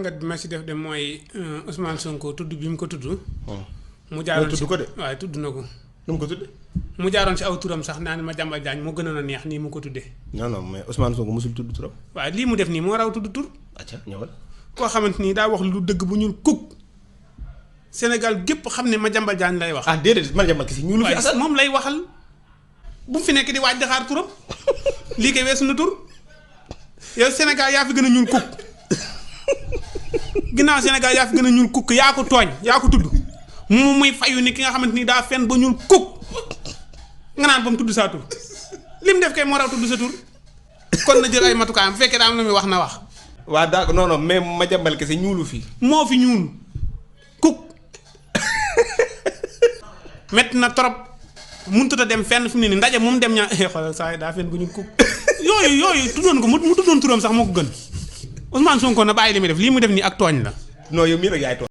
nga bi ma si def de mooy Ousmane Sonko tudd bi mu ko tudd. mu jaaroon si tudd ko de. waaye tudd na ko. nu mu ko tuddee. mu jaaroon si aw turam sax naa ne Madiambal Diagne moo gënoon a neex nii mu ko tuddee. non non mais Ousmane Sonko mosul tudd turam. waaye lii mu def nii moo raw tudd tur. acca ñëwal. koo xamante ni daa wax lu dëgg bu ñuul kuk Sénégal gépp xam ne Madiambal Diagne lay wax. ah déedéet Madiambal kese ñu lu fi asal moom lay waxal bu mu fi nekk di waaj di xaar turam lii koy weesu na tur yow Sénégal yaa fi gën a ñuul kuk ginnaaw Sénégal yaa fi gën a ñuul kuk yaa ko tooñ yaa ko tudd mu muy fayu ni ki nga xamante ni daa fen ba ñuul kuk nga naan ba mu tudd saa tur lim def kay moo raw tudd sa tur kon na jël ay matukaayam bu fekkee daa am lu muy wax na wax. waa daa non non mais Madiambal kese ñuulu fi. moo fi ñuul kuk métti na trop mënut a dem fenn fi mu ne nii ndaje moom dem ñaa xoolal saa yi daa fen ba ñuul kuk yooyu tuddoon ko mu tuddoon turam sax moo ko gën Ousmane Sonko na bàyyi li muy def lii mu def nii ak tooñ la. non yow mii rek yaay tooñ.